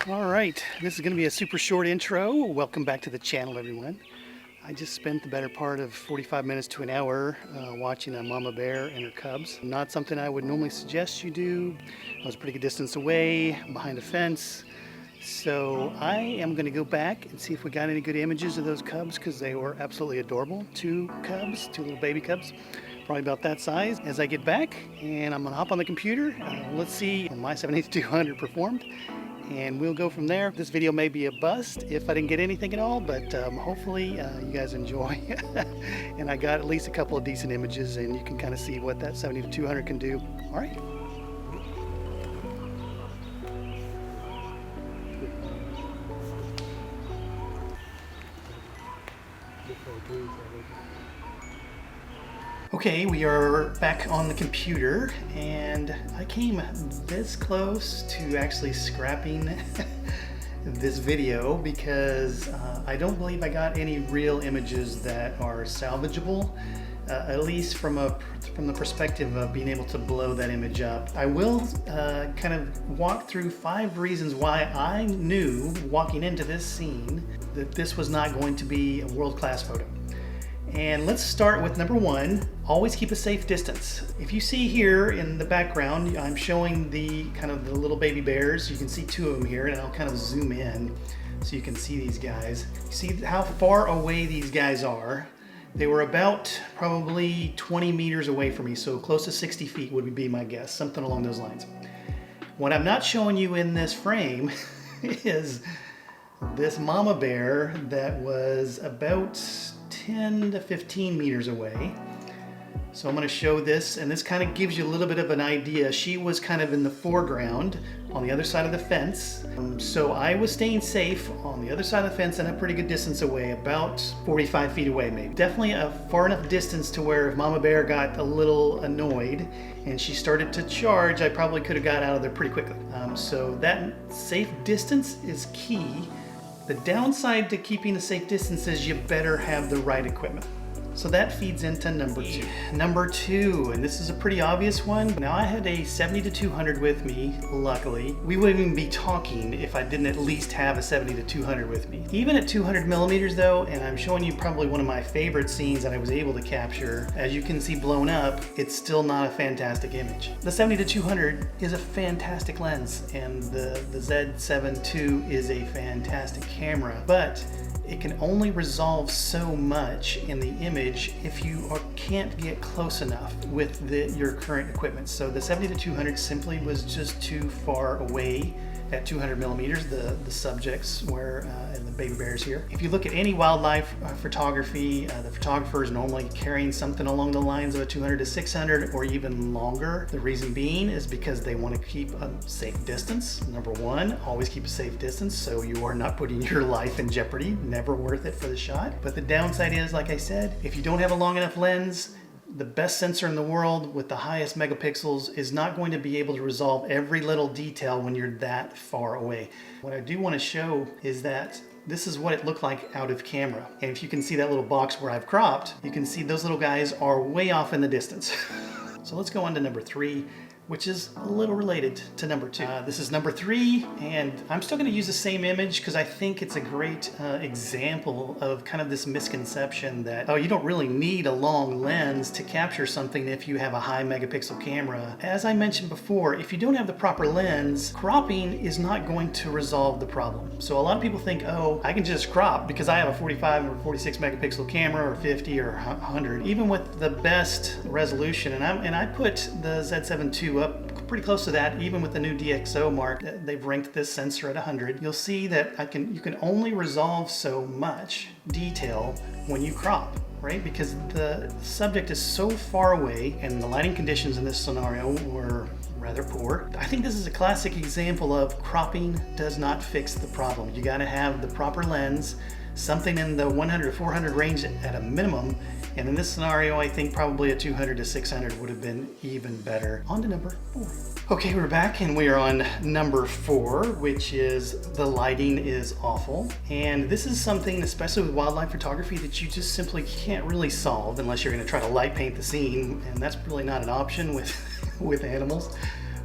All right, this is going to be a super short intro. Welcome back to the channel, everyone. I just spent the better part of 45 minutes to an hour watching a mama bear and her cubs. Not something I would normally suggest you do. I was a pretty good distance away, behind a fence. So I am going to go back and see if we got any good images of those cubs, because they were absolutely adorable. Two little baby cubs, probably about that size. As I get back, and I'm going to hop on the computer. Let's see how my 7-200 performed. And we'll go from there. This video may be a bust if I didn't get anything at all, but hopefully you guys enjoy. And I got at least a couple of decent images, and you can kind of see what that 70-200 can do. All right. Okay, we are back on the computer, and I came this close to actually scrapping this video because I don't believe I got any real images that are salvageable, at least from the perspective of being able to blow that image up. I will kind of walk through 5 reasons why I knew walking into this scene that this was not going to be a world-class photo. And let's start with number 1, always keep a safe distance. If you see here in the background, I'm showing the little baby bears. You can see 2 of them here, and I'll kind of zoom in so you can see these guys. You see how far away these guys are. They were about probably 20 meters away from me, so close to 60 feet would be my guess, something along those lines. What I'm not showing you in this frame is this mama bear that was about 10 to 15 meters away. So I'm going to show this, and this kind of gives you a little bit of an idea. She was kind of in the foreground on the other side of the fence. So I was staying safe on the other side of the fence and a pretty good distance away, about 45 feet away maybe. Definitely a far enough distance to where if Mama Bear got a little annoyed and she started to charge, I probably could have got out of there pretty quickly. So that safe distance is key. The downside to keeping a safe distance is you better have the right equipment. So that feeds into number 2. Number 2, and this is a pretty obvious one. Now I had a 70-200 with me, luckily. We wouldn't even be talking if I didn't at least have a 70-200 with me. Even at 200 millimeters though, and I'm showing you probably one of my favorite scenes that I was able to capture, as you can see blown up, it's still not a fantastic image. The 70-200 is a fantastic lens, and the Z7 II is a fantastic camera, but it can only resolve so much in the image if you can't get close enough with your current equipment. So the 70-200 simply was just too far away at 200 millimeters, the subjects were, and the baby bears here. If you look at any wildlife photography, the photographer is normally carrying something along the lines of a 200 to 600 or even longer. The reason being is because they want to keep a safe distance. Number 1, always keep a safe distance so you are not putting your life in jeopardy. Never worth it for the shot. But the downside is, like I said, if you don't have a long enough lens, the best sensor in the world with the highest megapixels is not going to be able to resolve every little detail when you're that far away. What I do want to show is that this is what it looked like out of camera. And if you can see that little box where I've cropped, you can see those little guys are way off in the distance. So let's go on to number 3, which is a little related to number 2. This is number 3, and I'm still going to use the same image because I think it's a great example of kind of this misconception that, oh, you don't really need a long lens to capture something if you have a high megapixel camera. As I mentioned before, if you don't have the proper lens, cropping is not going to resolve the problem. So a lot of people think, oh, I can just crop because I have a 45 or 46 megapixel camera, or 50 or 100. Even with the best resolution, and I put the Z7 II up pretty close to that, even with the new DxO mark. They've ranked this sensor at 100. You'll see that you can only resolve so much detail when you crop, right? Because the subject is so far away, and the lighting conditions in this scenario were rather poor. I think this is a classic example of cropping does not fix the problem. You gotta have the proper lens, something in the 100 to 400 range at a minimum. And in this scenario, I think probably a 200 to 600 would have been even better. On to number 4. Okay, we're back, and we are on number 4, which is the lighting is awful. And this is something, especially with wildlife photography, that you just simply can't really solve unless you're going to try to light paint the scene, and that's really not an option with animals.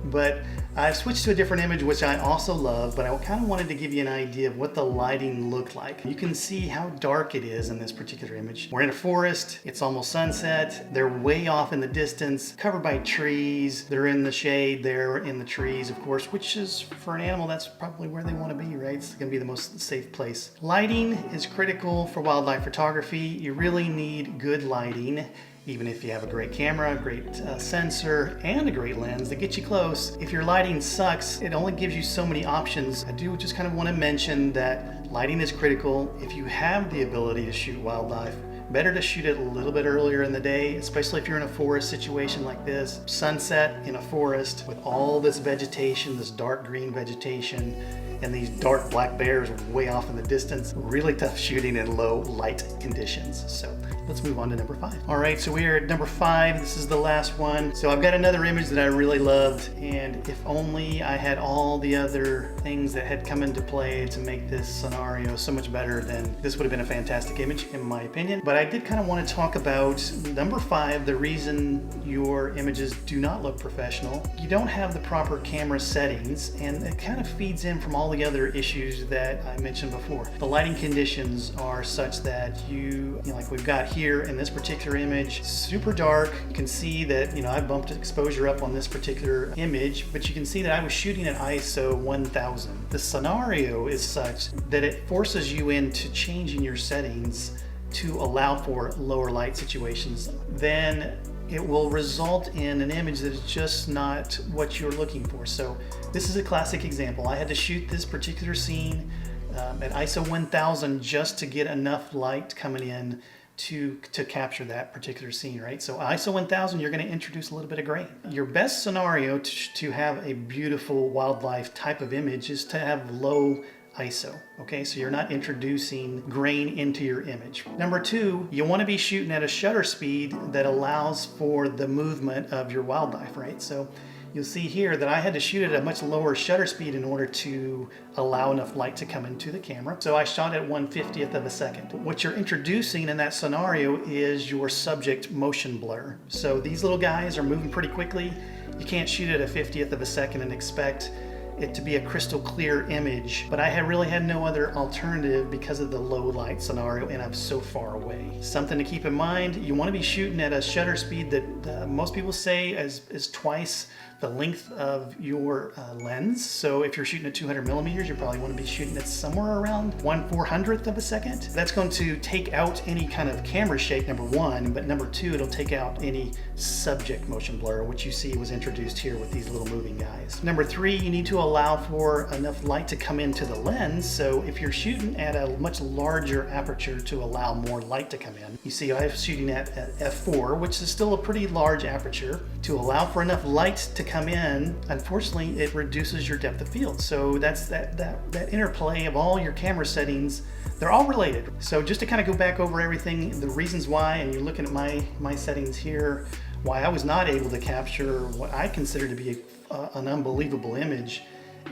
But I've switched to a different image, which I also love, but I kind of wanted to give you an idea of what the lighting looked like. You can see how dark it is in this particular image. We're in a forest, it's almost sunset, they're way off in the distance, covered by trees, they're in the shade, they're in the trees, of course, which is, for an animal, that's probably where they want to be, right? It's going to be the most safe place. Lighting is critical for wildlife photography. You really need good lighting. Even if you have a great camera, a great sensor, and a great lens that gets you close, if your lighting sucks, it only gives you so many options. I do just kind of want to mention that lighting is critical. If you have the ability to shoot wildlife, better to shoot it a little bit earlier in the day, especially if you're in a forest situation like this. Sunset in a forest with all this vegetation, this dark green vegetation, and these dark black bears way off in the distance. Really tough shooting in low light conditions. So let's move on to number 5. All right, so we are at number 5. This is the last one. So I've got another image that I really loved, and if only I had all the other things that had come into play to make this scenario so much better, then this would have been a fantastic image in my opinion. But I did kind of want to talk about number 5, the reason your images do not look professional. You don't have the proper camera settings, and it kind of feeds in from all the other issues that I mentioned before. The lighting conditions are such that you know, like we've got here in this particular image, super dark. You can see that, I bumped exposure up on this particular image, but you can see that I was shooting at ISO 1000. The scenario is such that it forces you into changing your settings to allow for lower light situations. Then it will result in an image that is just not what you're looking for. So this is a classic example. I had to shoot this particular scene at ISO 1000 just to get enough light coming in to capture that particular scene, right? So ISO 1000, you're going to introduce a little bit of grain. Your best scenario to have a beautiful wildlife type of image is to have low ISO, okay? So you're not introducing grain into your image. Number 2, you want to be shooting at a shutter speed that allows for the movement of your wildlife, right? So you'll see here that I had to shoot at a much lower shutter speed in order to allow enough light to come into the camera. So I shot at 1/50th of a second. What you're introducing in that scenario is your subject motion blur. So these little guys are moving pretty quickly. You can't shoot at a 50th of a second and expect it to be a crystal clear image, but I really had no other alternative because of the low light scenario and I'm so far away. Something to keep in mind, you want to be shooting at a shutter speed that most people say is twice the length of your lens. So if you're shooting at 200 millimeters, you probably want to be shooting at somewhere around 1/400th of a second. That's going to take out any kind of camera shake, number 1, but number 2, it'll take out any subject motion blur, which you see was introduced here with these little moving guys. Number 3, you need to allow for enough light to come into the lens. So if you're shooting at a much larger aperture to allow more light to come in, you see I was shooting at f4, which is still a pretty large aperture. To allow for enough light to come in, unfortunately, it reduces your depth of field. So that's that interplay of all your camera settings. They're all related. So just to kind of go back over everything, the reasons why, and you're looking at my settings here, why I was not able to capture what I consider to be an unbelievable image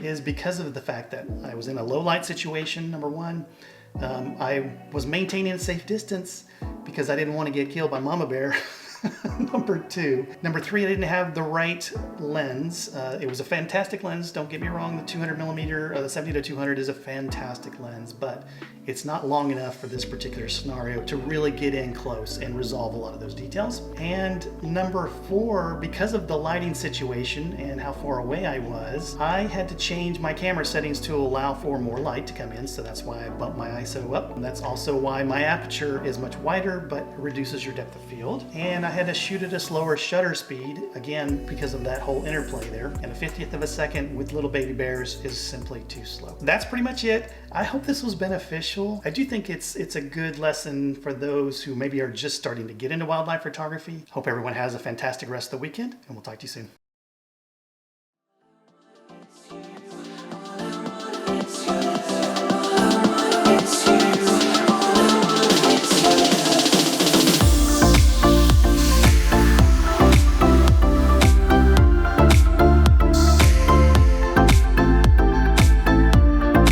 is because of the fact that I was in a low light situation, number 1. I was maintaining a safe distance because I didn't want to get killed by Momma Bear. Number 2. Number 3, I didn't have the right lens. It was a fantastic lens, don't get me wrong. The 200 millimeter, the 70-200 is a fantastic lens, but it's not long enough for this particular scenario to really get in close and resolve a lot of those details. And number 4, because of the lighting situation and how far away I was, I had to change my camera settings to allow for more light to come in, so that's why I bumped my ISO up. And that's also why my aperture is much wider, but reduces your depth of field. And I had to shoot at a slower shutter speed, again, because of that whole interplay there. And a 50th of a second with little baby bears is simply too slow. That's pretty much it. I hope this was beneficial. I do think it's a good lesson for those who maybe are just starting to get into wildlife photography. Hope everyone has a fantastic rest of the weekend, and we'll talk to you soon.